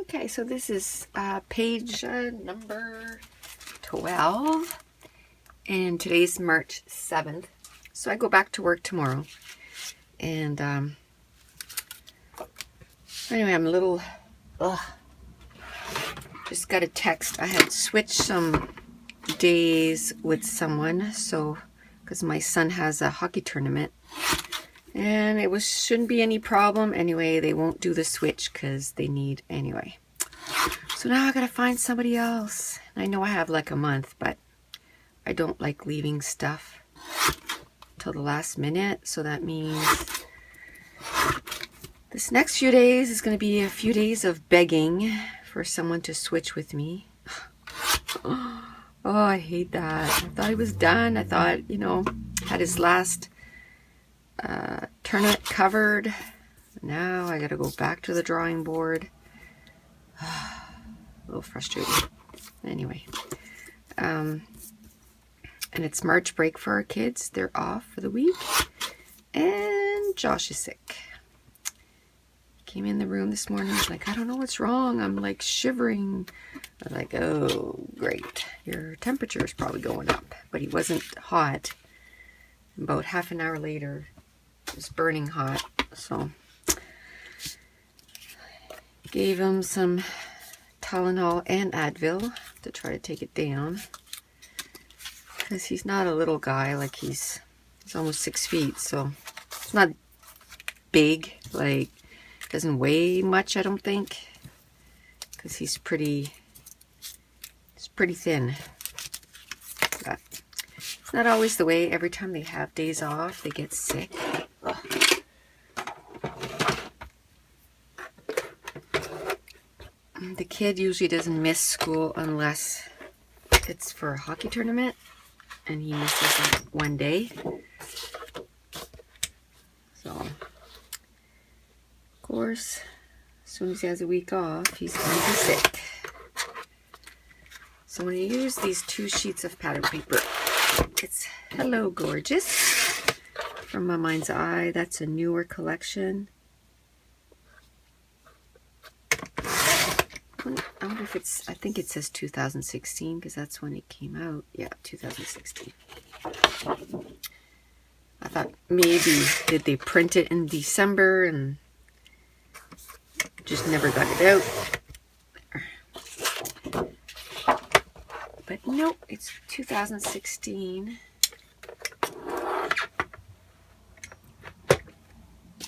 Okay, so this is page number 12, and today's March 7th. So I go back to work tomorrow, and anyway, I'm a little, just got a text. I had switched some days with someone, so, because my son has a hockey tournament, and it shouldn't be any problem. Anyway, they won't do the switch because they need anyway. So now I gotta find somebody else. I know I have like a month, but I don't like leaving stuff till the last minute. So that means this next few days is gonna be a few days of begging for someone to switch with me. Oh, I hate that. I thought he was done. I thought, you know, had his last tournament covered. Now I gotta go back to the drawing board. A little frustrating. Anyway, and it's March break for our kids. They're off for the week, and Josh is sick. Came in the room this morning. He's like, I don't know what's wrong. I'm like shivering. I'm like, oh, great. Your temperature is probably going up. But he wasn't hot. About half an hour later, it was burning hot. So gave him some Tylenol and Advil to try to take it down. Because he's not a little guy. Like he's almost 6 feet. So it's not big. Like, doesn't weigh much, I don't think. Because he's pretty thin. But it's not always the way. Every time they have days off, they get sick. Ugh. The kid usually doesn't miss school unless it's for a hockey tournament. And he misses like 1 day. So, of course, as soon as he has a week off, he's going to be sick. So when you use these 2 sheets of pattern paper, it's Hello Gorgeous from My Mind's Eye. That's a newer collection. I wonder if it's, I think it says 2016 because that's when it came out. Yeah, 2016. I thought maybe did they print it in December and just never got it out. But nope, it's 2016.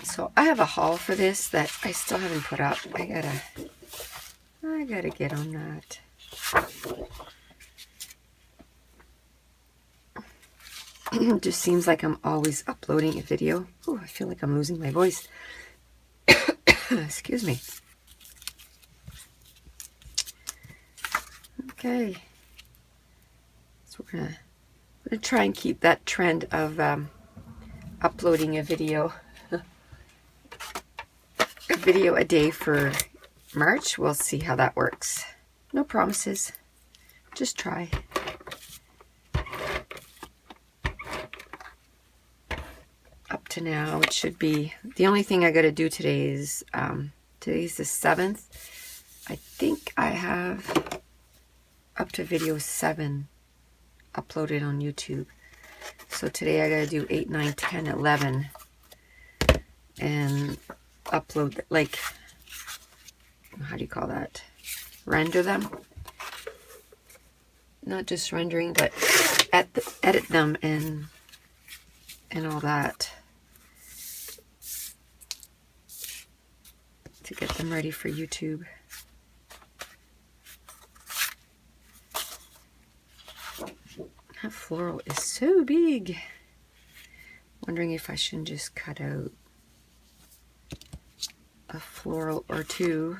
So I have a haul for this that I still haven't put up. I gotta get on that. It just seems like I'm always uploading a video. Oh, I feel like I'm losing my voice. Excuse me. Okay. So we're gonna try and keep that trend of uploading a video a day for March. We'll see how that works. No promises. Just try. Up to now, it should be. The only thing I got to do today is, today's the 7th. I think I have up to video 7 uploaded on YouTube. So today I got to do 8, 9, 10, 11. And upload, like, how do you call that? Render them. Not just rendering, but edit them and all that. To get them ready for YouTube. That floral is so big. Wondering if I shouldn't just cut out a floral or 2.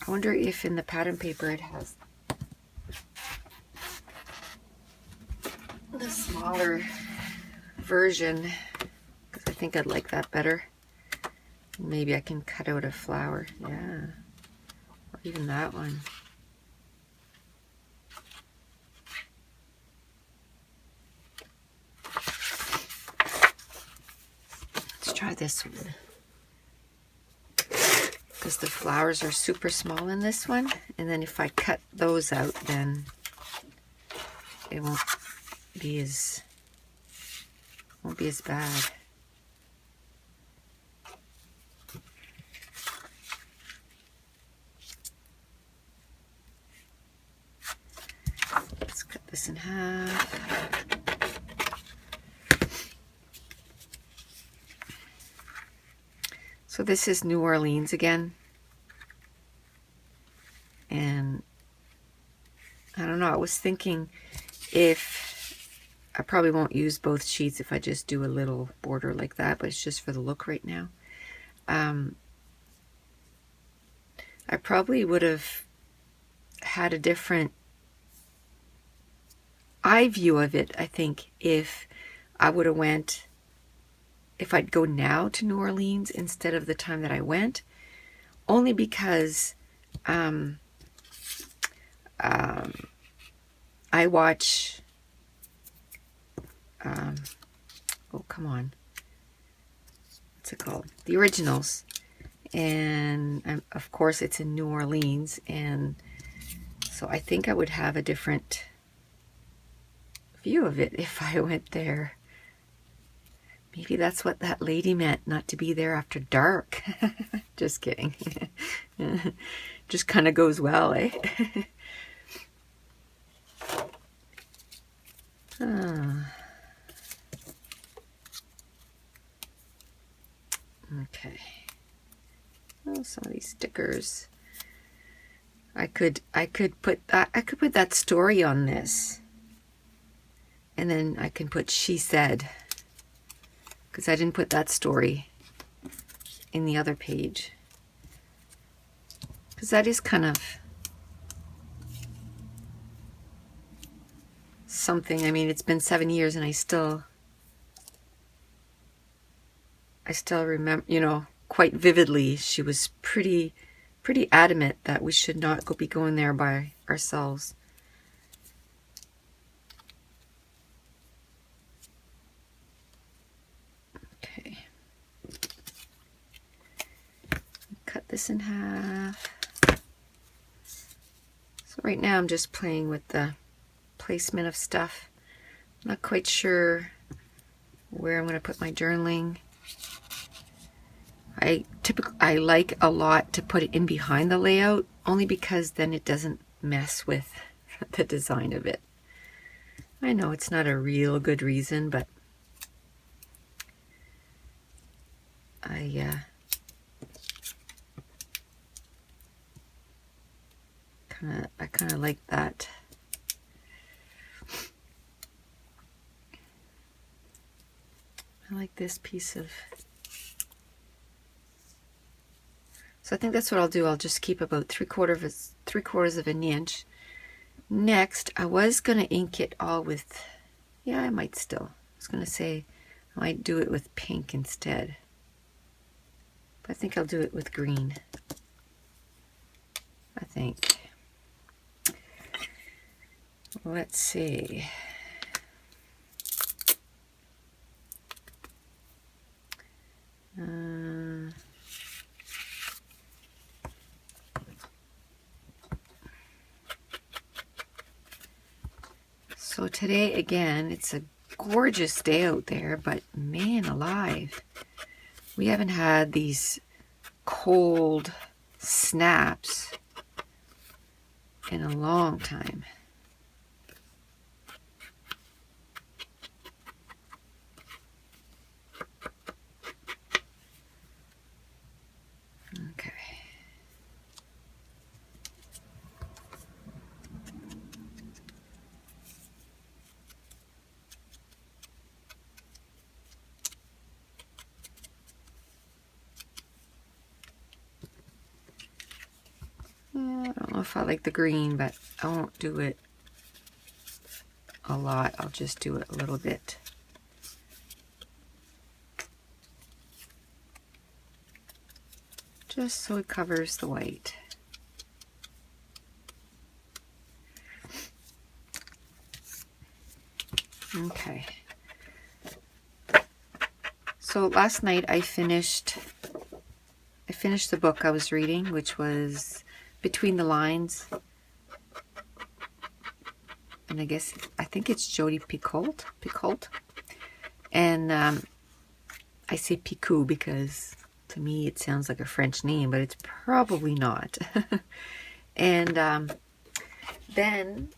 I wonder if in the pattern paper it has the smaller version, because I think I'd like that better. Maybe I can cut out a flower. Yeah. Or even that one. Let's try this one. because the flowers are super small in this one. And then if I cut those out, then it won't be as bad. Let's cut this in half. So this is New Orleans again. And I don't know, I was thinking if I probably won't use both sheets if I just do a little border like that, but it's just for the look right now. I probably would have had a different eye view of it, I think, if I would have went, if I'd go now to New Orleans instead of the time that I went, only because I watch, oh, come on, what's it called? The Originals. And of course it's in New Orleans, and so I think I would have a different view of it if I went there. Maybe that's what that lady meant, not to be there after dark. Just kidding. Just kind of goes well, eh? Okay. Oh, some of these stickers. I could put that story on this, and then I can put she said, because I didn't put that story in the other page, because that is kind of something. I mean, it's been 7 years and I still remember, you know, quite vividly. She was pretty adamant that we should not be going there by ourselves. Okay. Cut this in half. So right now I'm just playing with the placement of stuff. I'm not quite sure where I'm going to put my journaling. I like a lot to put it in behind the layout, only because then it doesn't mess with the design of it. I know it's not a real good reason, but I kind of like that. I like this piece of. So I think that's what I'll do. I'll just keep about three quarters of an inch. Next, I was gonna ink it all with, yeah, I might still. I was gonna say I might do it with pink instead, but I think I'll do it with green. I think. Let's see. So today, again, it's a gorgeous day out there, but man alive, we haven't had these cold snaps in a long time. Okay. I don't know if I like the green, but I won't do it a lot. I'll just do it a little bit. Just so it covers the white. Okay. So last night I finished finished the book I was reading, which was Between the Lines. And I think it's Jodi Picoult. And I say Picou because to me it sounds like a French name, but it's probably not. And then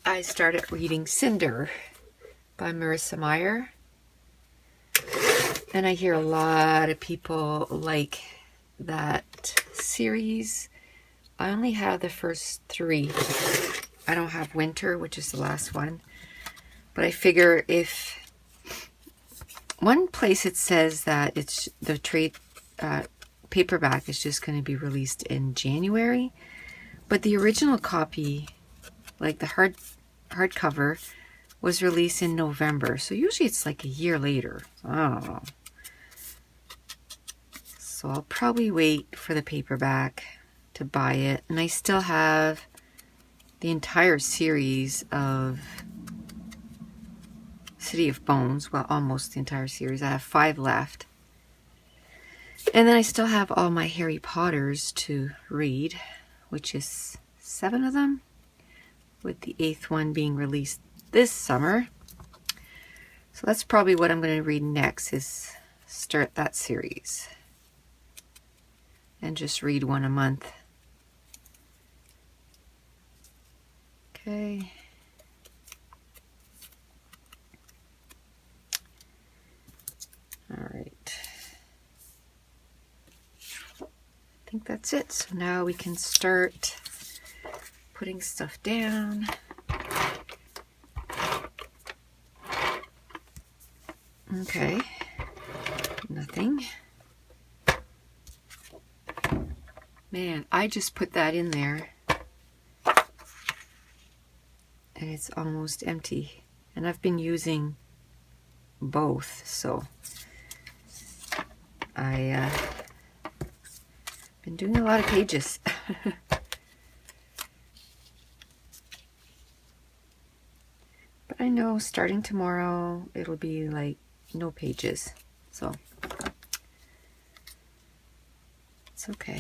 I started reading Cinder by Marissa Meyer. And I hear a lot of people like that series. I only have the first 3. I don't have Winter, which is the last one. But I figure if one place it says that it's the trade paperback is just going to be released in January, but the original copy, like the hardcover, was released in November. So usually it's like a year later. I don't know. So I'll probably wait for the paperback to buy it. And I still have the entire series of City of Bones. Well, almost the entire series. I have 5 left. And then I still have all my Harry Potters to read, which is 7 of them, with the 8th one being released this summer. So that's probably what I'm going to read next, is start that series. And just read one a month. Okay. All right. I think that's it. So now we can start putting stuff down. Okay. Nothing. Man, I just put that in there and it's almost empty. And I've been using both, so I been doing a lot of pages. But I know starting tomorrow it'll be like no pages, so it's okay.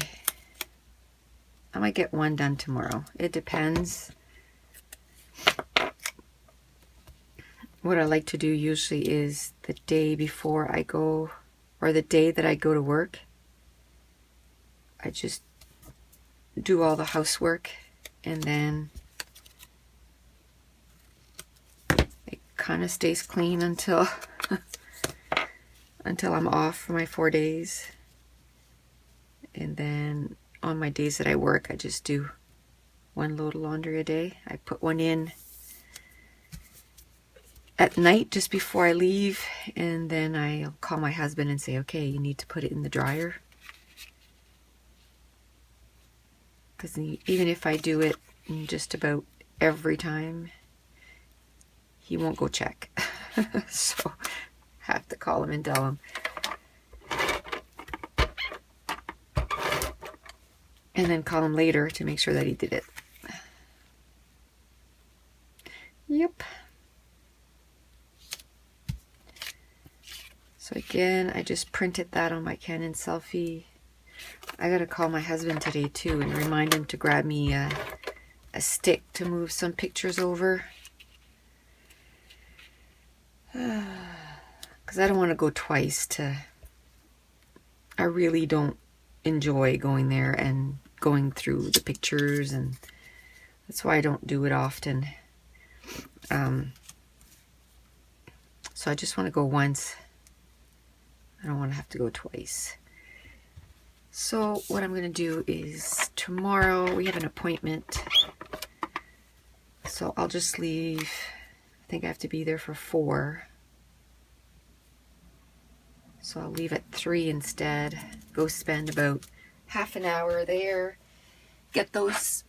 I might get one done tomorrow. It depends. What I like to do usually is the day before I go, or the day that I go to work, I just do all the housework, and then it kind of stays clean until until I'm off for my 4 days. And then on my days that I work, I just do 1 load of laundry a day. I put one in at night just before I leave, and then I'll call my husband and say, okay, you need to put it in the dryer. Because even if I do it just about every time, he won't go check. So I have to call him and tell him. And then call him later to make sure that he did it. Yep. So again, I just printed that on my Canon selfie. I gotta call my husband today too and remind him to grab me a stick to move some pictures over. Because I don't want to go twice I really don't enjoy going there and going through the pictures, and that's why I don't do it often. So I just want to go once. I don't want to have to go twice. So what I'm going to do is tomorrow we have an appointment. So I'll just leave. I think I have to be there for 4. So I'll leave at 3 instead. Go spend about half an hour there. Get those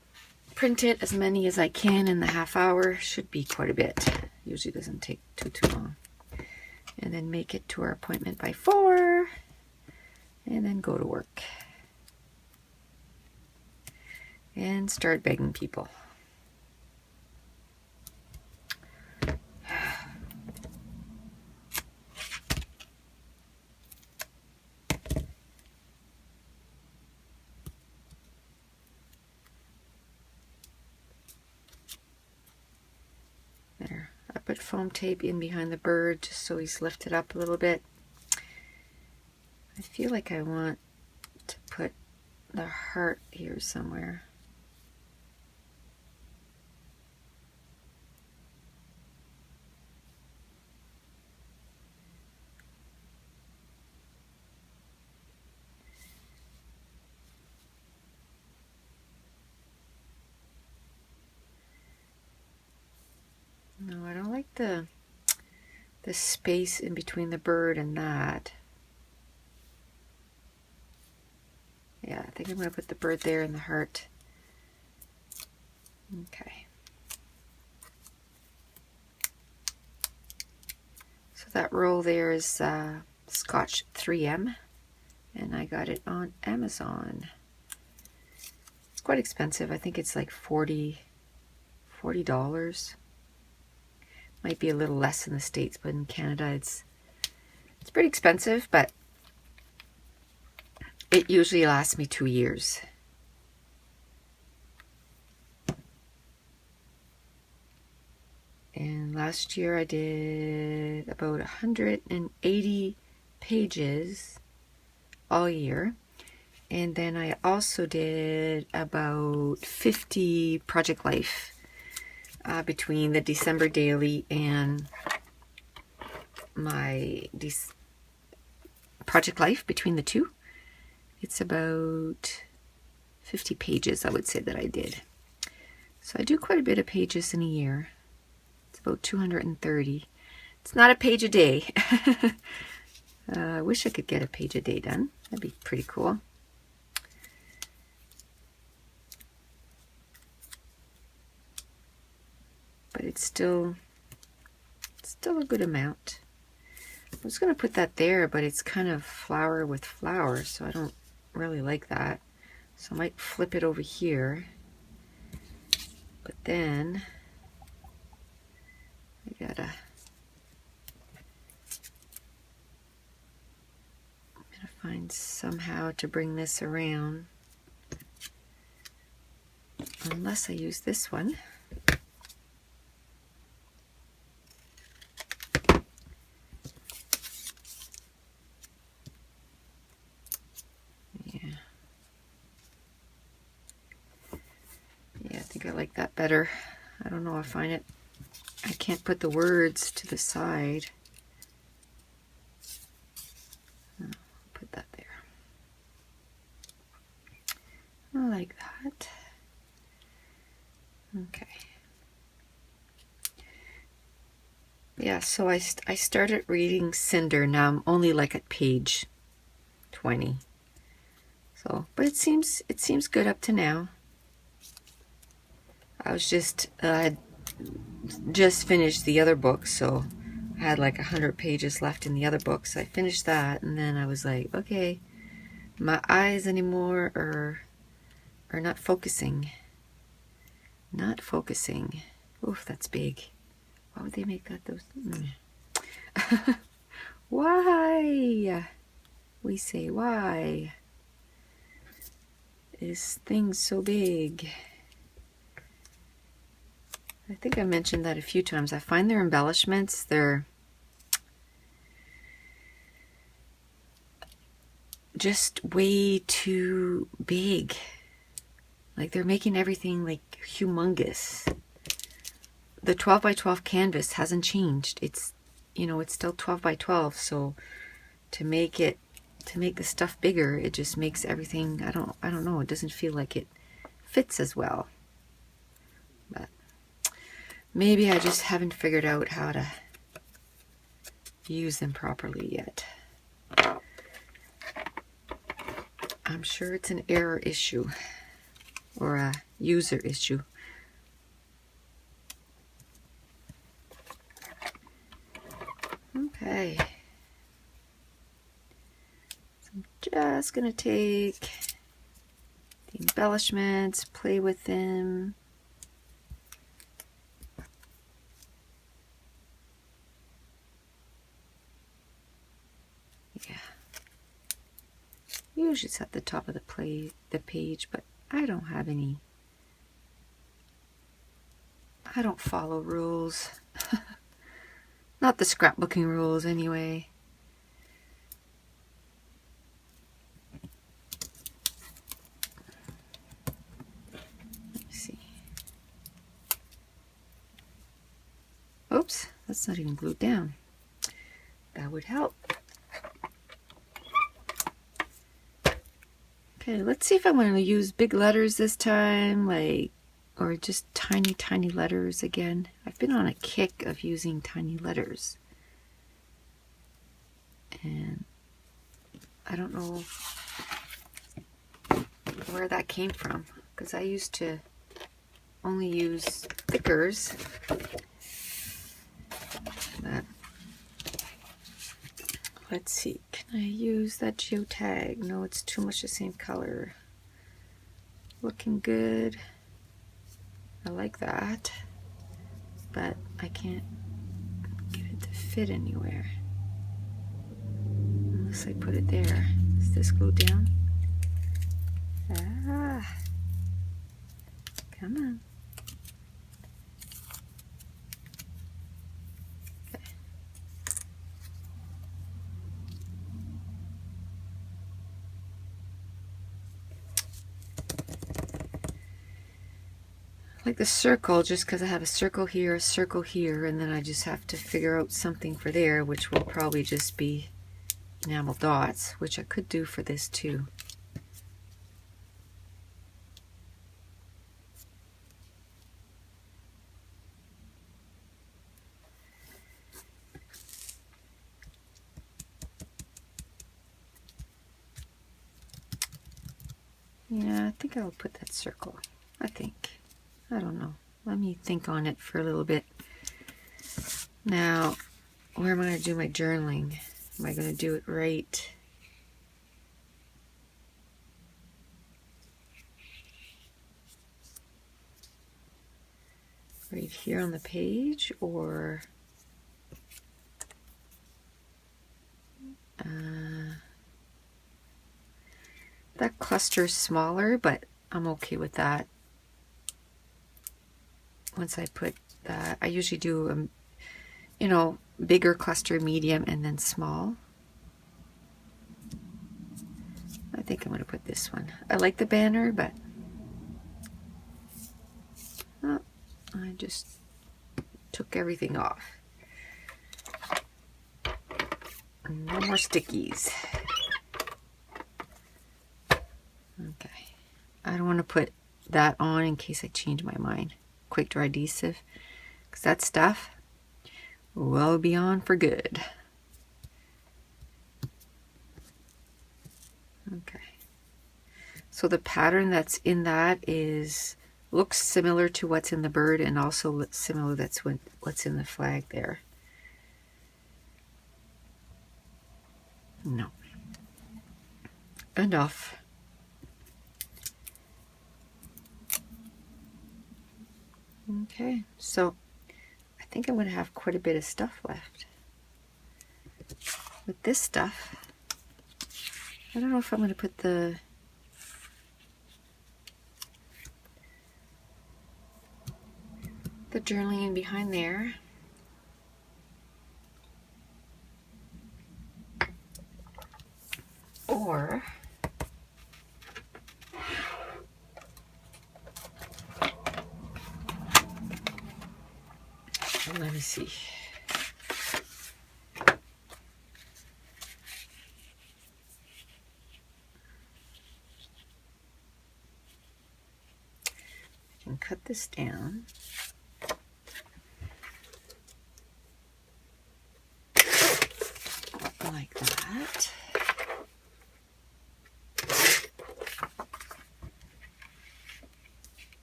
printed, as many as I can in the half hour. Should be quite a bit. Usually doesn't take too long. And then make it to our appointment by 4. And then go to work. And start begging people. put foam tape in behind the bird just so he's lifted up a little bit. I feel like I want to put the heart here somewhere. No, I don't like the space in between the bird and that. Yeah, I think I'm going to put the bird there and the heart. Okay. So that roll there is Scotch 3M, and I got it on Amazon. It's quite expensive. I think it's like $40. Might be a little less in the States, but in Canada it's pretty expensive, but it usually lasts me 2 years. And last year I did about 180 pages all year. And then I also did about 50 Project Life between the December daily and my Project Life, between the two. It's about 50 pages, I would say, that I did. So I do quite a bit of pages in a year. It's about 230. It's not a page a day. I wish I could get a page a day done. That'd be pretty cool. But it's still a good amount. I was going to put that there, but it's kind of flower with flower, so I don't really like that. So I might flip it over here. But then I gotta, I'm gonna find somehow to bring this around. Unless I use this one. I like that better. I don't know, I find it, I can't put the words to the side. I'll put that there. I like that. Okay. Yeah, so I started reading Cinder. Now I'm only like at page 20. So, but it seems good up to now. I was just finished the other book, so I had like 100 pages left in the other book. So I finished that, and then I was like, okay, my eyes anymore are not focusing. Not focusing. Oof, that's big. Why would they make that those? Why? We say why? Is things so big? I think I mentioned that a few times. I find their embellishments, they're just way too big. Like they're making everything like humongous. The 12 by 12 canvas hasn't changed. It's, you know, it's still 12 by 12. So to make the stuff bigger, it just makes everything, I don't know, it doesn't feel like it fits as well. But maybe I just haven't figured out how to use them properly yet. I'm sure it's an error issue or a user issue. Okay. So I'm just going to take the embellishments, play with them. Yeah. Usually it's at the top of the page, but I don't have any. I don't follow rules. Not the scrapbooking rules anyway. Let's see. Oops, that's not even glued down. That would help. Okay, let's see if I'm going to use big letters this time, like, or just tiny, tiny letters again. I've been on a kick of using tiny letters. And I don't know where that came from, because I used to only use thickers. But let's see, can I use that geotag? No, it's too much the same color. Looking good. I like that, but I can't get it to fit anywhere unless I put it there. Is this glued down? Ah, come on. Okay. Like the circle, just because I have a circle here, and then I just have to figure out something for there, which will probably just be enamel dots, which I could do for this too. Yeah, I think I'll put that circle. I don't know. Let me think on it for a little bit. Now, where am I going to do my journaling? Am I going to do it right here on the page, or that cluster is smaller, but I'm okay with that. Once I put that, I usually do you know, bigger cluster, medium, and then small. I think I'm going to put this one. I like the banner, but oh, I just took everything off. No more stickies. Okay. I don't want to put that on in case I change my mind. Quick dry adhesive, because that stuff will be on for good. Okay. So the pattern that's in that looks similar to what's in the bird, and also looks similar that's what's in the flag there. No. Enough. Okay, so I think I'm going to have quite a bit of stuff left. With this stuff, I don't know if I'm going to put the journaling in behind there. Or let me see. I can cut this down. Like that.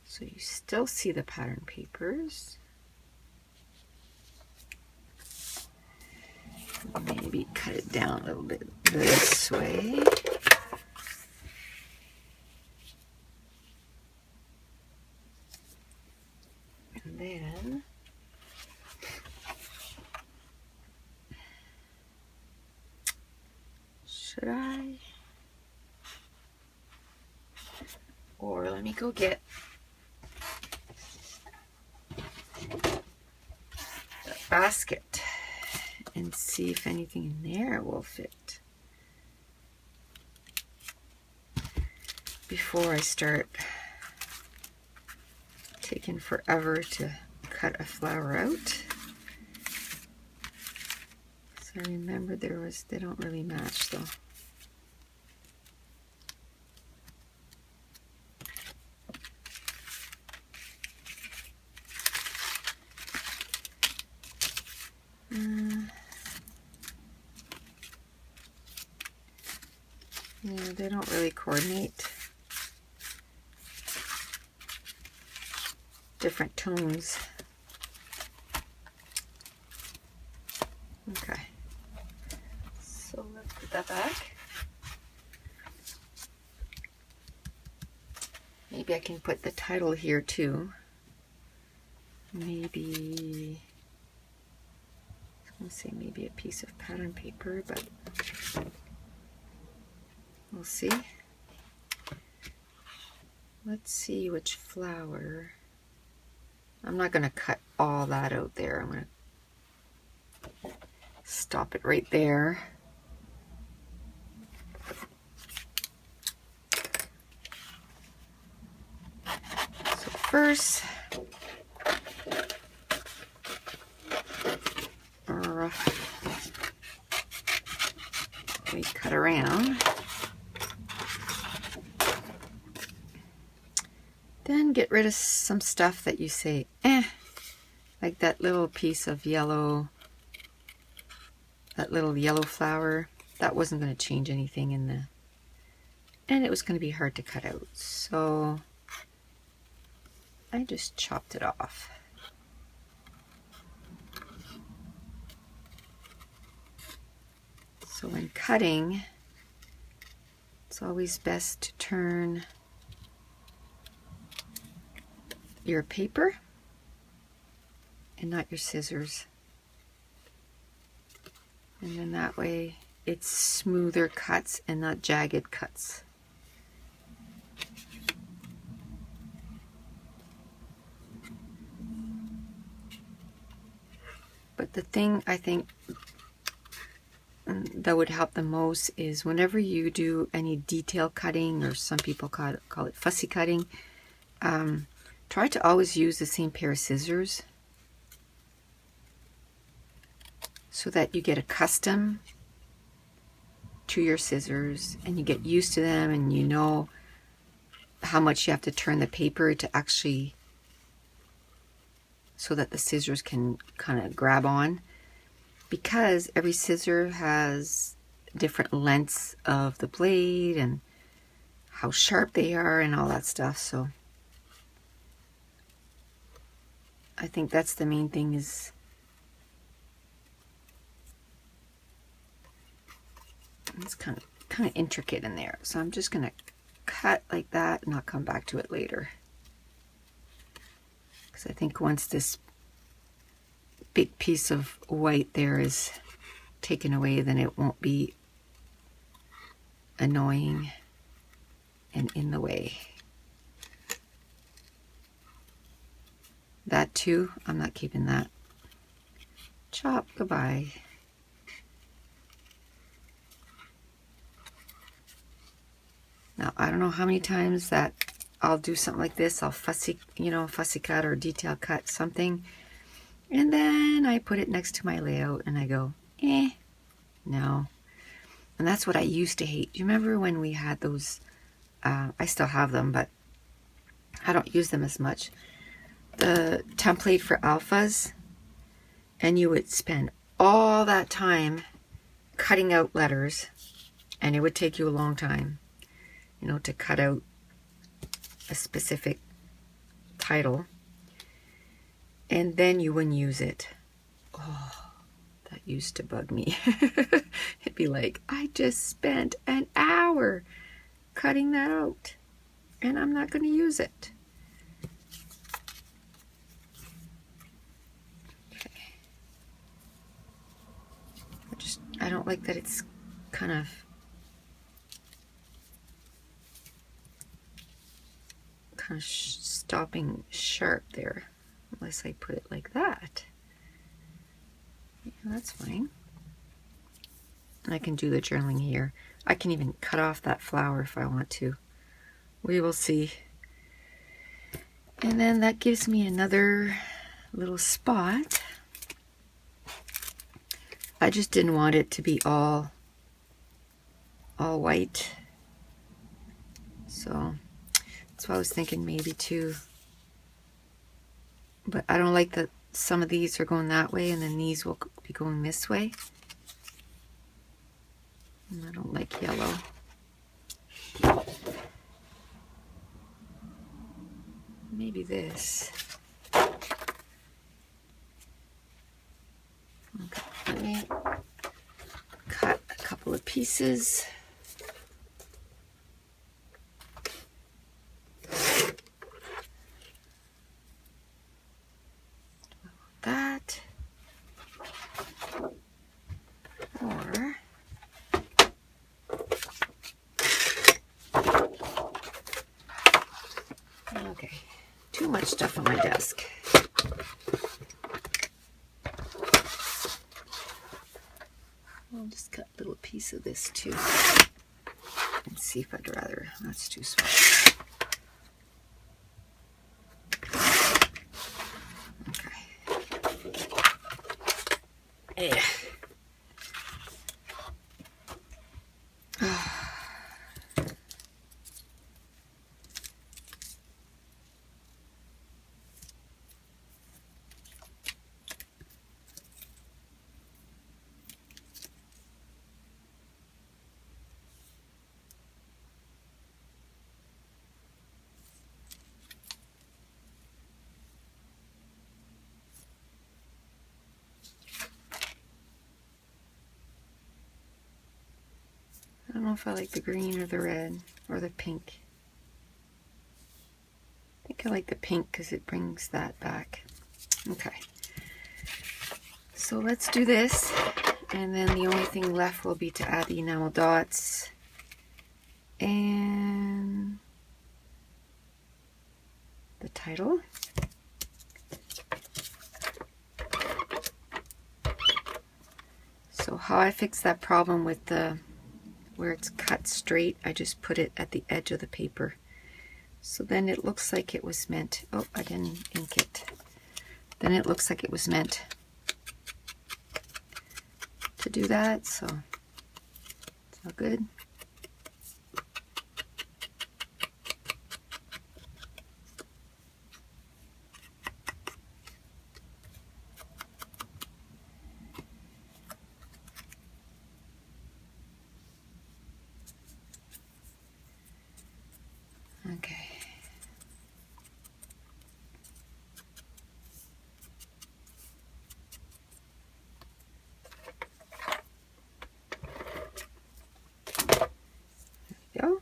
So you still see the pattern papers. Maybe cut it down a little bit this way. And then should I? Or let me go get the basket. and see if anything in there will fit before I start taking forever to cut a flower out. So I remember they don't really match though. Yeah, they don't really coordinate. Different tones. Okay, so let's put that back. Maybe I can put the title here too. Maybe, I was going to say maybe a piece of pattern paper, but we'll see. Let's see which flower. I'm not going to cut all that out there. I'm going to stop it right there. So first, we cut around. Then get rid of some stuff that you say, like that little piece of yellow, that little yellow flower. That wasn't going to change anything in the, and it was going to be hard to cut out. So I just chopped it off. So when cutting, it's always best to turn your paper and not your scissors. And then that way it's smoother cuts and not jagged cuts. But the thing I think that would help the most is whenever you do any detail cutting, or some people call it fussy cutting, try to always use the same pair of scissors so that you get accustomed to your scissors and you get used to them, and you know how much you have to turn the paper to actually, so that the scissors can kind of grab on, because every scissor has different lengths of the blade and how sharp they are and all that stuff. So I think that's the main thing, is it's kind of intricate in there. So I'm just gonna cut like that and I'll come back to it later, because I think once this big piece of white there is taken away, then it won't be annoying and in the way. That too, I'm not keeping that. Chop, goodbye. Now, I don't know how many times that I'll do something like this. I'll fussy cut or detail cut something, and then I put it next to my layout and I go, no. And that's what I used to hate. Do you remember when we had those, I still have them, but I don't use them as much, the template for alphas, and you would spend all that time cutting out letters, and it would take you a long time, you know, to cut out a specific title, and then you wouldn't use it. Oh, that used to bug me. It'd be like, I just spent an hour cutting that out and I'm not going to use it. Okay. I don't like that it's kind of stopping sharp there, unless I put it like that. Yeah, that's fine. And I can do the journaling here. I can even cut off that flower if I want to. We will see. And then that gives me another little spot. I just didn't want it to be all white. So that's why I was thinking maybe two. But I don't like that some of these are going that way and then these will be going this way. And I don't like yellow. Maybe this. Okay, let me cut a couple of pieces. That. Or okay, too much stuff on my desk. I'll just cut a little piece of this too and see if I'd rather. That's too small. Okay. Yeah. I don't know if I like the green or the red or the pink. I think I like the pink because it brings that back. Okay. So let's do this. And then the only thing left will be to add the enamel dots. And the title. So how I fix that problem with the where it's cut straight, I just put it at the edge of the paper. So then it looks like it was meant, oh, I didn't ink it. Then it looks like it was meant to do that, so it's all good. Okay. There we go.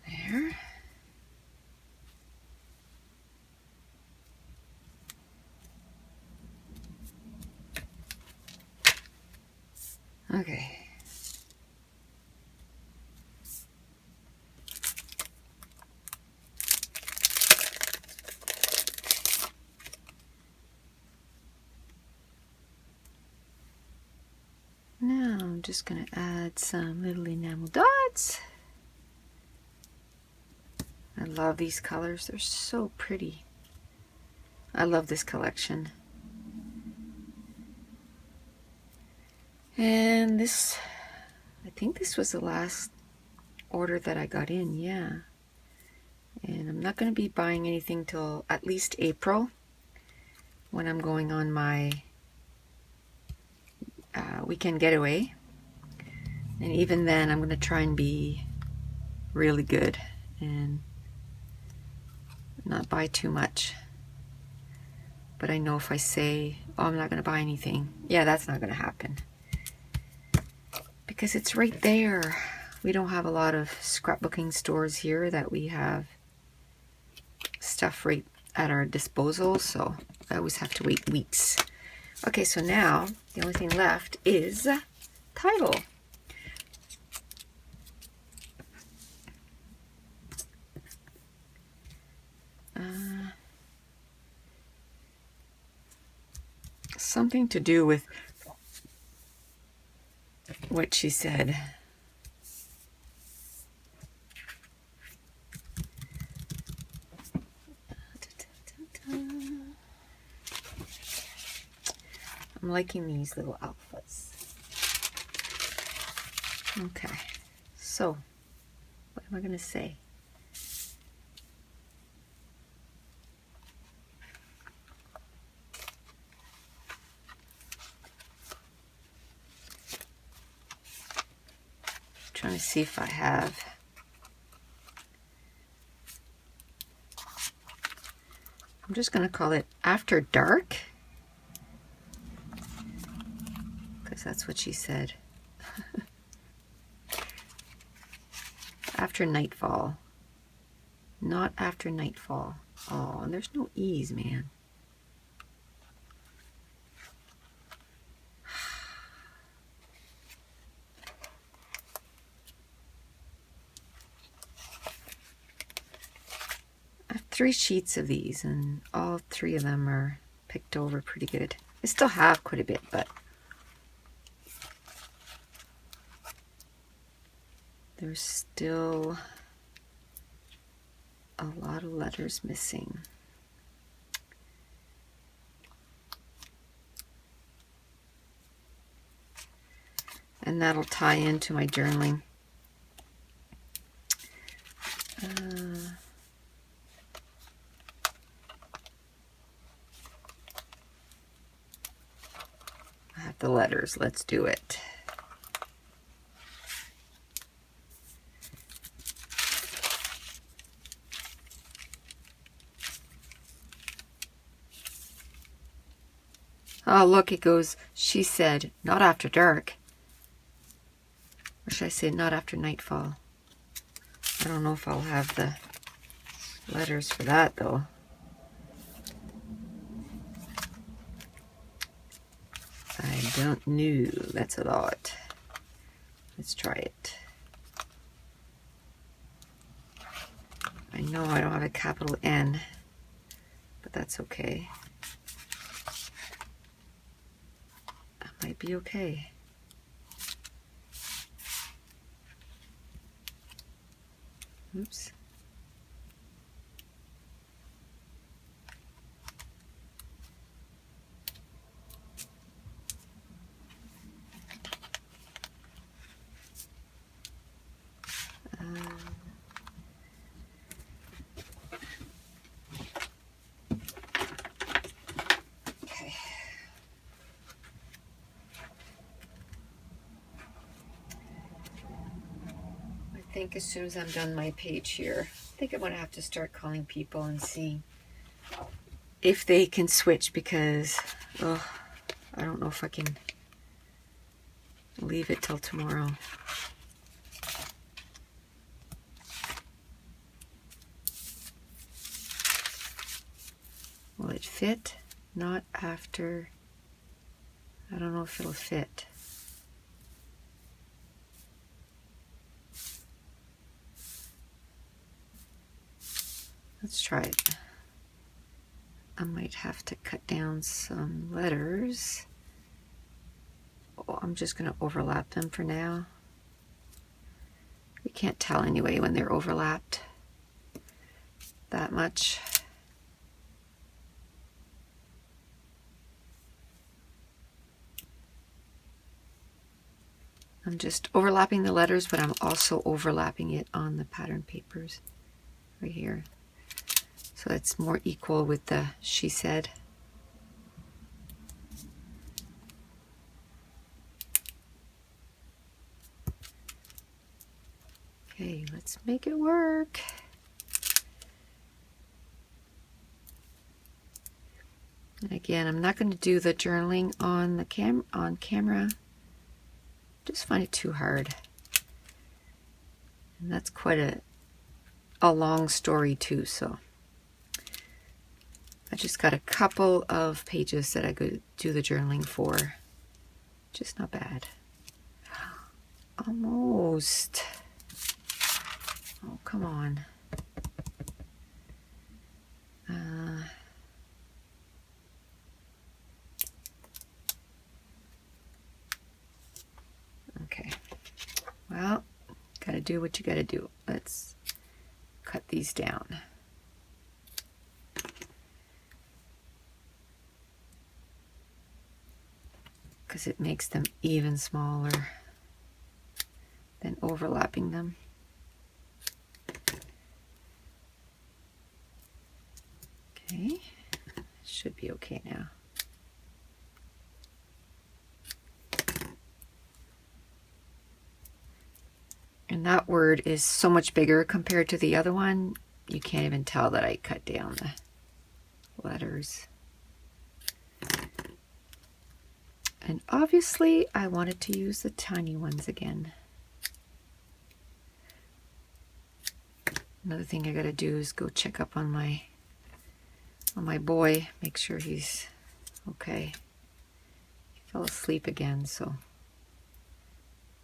There. Okay. Now I'm just going to add some little enamel dots. I love these colors. They're so pretty. I love this collection. And this, I think this was the last order that I got in, yeah. And I'm not going to be buying anything till at least April when I'm going on my weekend getaway. And even then I'm going to try and be really good and not buy too much. But I know if I say, oh, I'm not going to buy anything, yeah, that's not going to happen. Because it's right there. We don't have a lot of scrapbooking stores here that we have stuff right at our disposal, so I always have to wait weeks. Okay, so now the only thing left is title. something to do with what she said. I'm liking these little alphas. Okay, so what am I going to say? Trying to see if I have. I'm just going to call it After Dark, because that's what she said. After nightfall, not after nightfall. Oh, and there's no E's, man. I have 3 sheets of these, and all 3 of them are picked over pretty good. I still have quite a bit, but there's still a lot of letters missing. And that'll tie into my journaling. I have the letters. Let's do it. Oh, look, it goes, she said, not after dark. Or should I say, not after nightfall? I don't know if I'll have the letters for that, though. I don't know. That's a lot. Let's try it. I know I don't have a capital N, but that's okay. That might be okay. Oops. Okay. I think as soon as I'm done my page here, I think I'm going to have to start calling people and see if they can switch, because I don't know if I can leave it till tomorrow. Will it fit? Not after. I don't know if it'll fit. Let's try it. I might have to cut down some letters. Oh, I'm just going to overlap them for now. You can't tell anyway when they're overlapped that much. I'm just overlapping the letters, but I'm also overlapping it on the pattern papers right here. So it's more equal with the she said. Okay, let's make it work. And again, I'm not going to do the journaling on the camera. Just find it too hard. And that's quite a long story too, so I just got a couple of pages that I could do the journaling for. Just not bad. Almost. Oh, come on. do what you got to do. Let's cut these down. Because it makes them even smaller than overlapping them. Okay, should be okay now. And that word is so much bigger compared to the other one. You can't even tell that I cut down the letters. And obviously I wanted to use the tiny ones again. Another thing I gotta do is go check up on my boy, make sure he's okay. He fell asleep again, so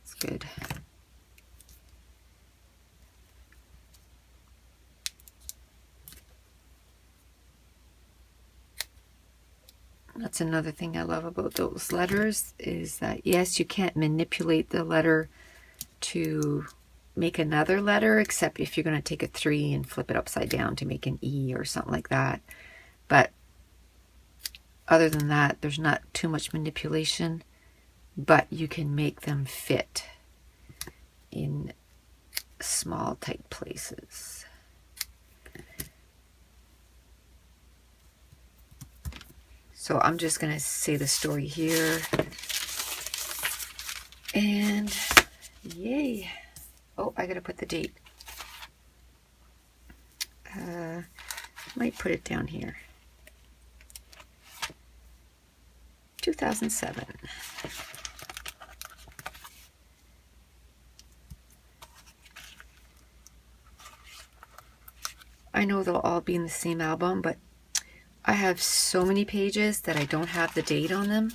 it's good. That's another thing I love about those letters, is that yes, you can't manipulate the letter to make another letter, except if you're going to take a 3 and flip it upside down to make an E or something like that. But other than that, there's not too much manipulation, but you can make them fit in small, tight places. So I'm just going to say the story here. And yay. Oh, I got to put the date. Might put it down here. 2007. I know they'll all be in the same album, but I have so many pages that I don't have the date on them.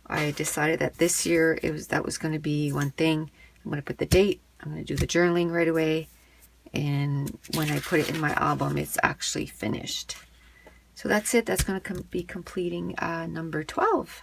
I decided that this year that was going to be one thing. I'm going to put the date. I'm going to do the journaling right away. And when I put it in my album, it's actually finished. So that's it. That's going to be completing number 12.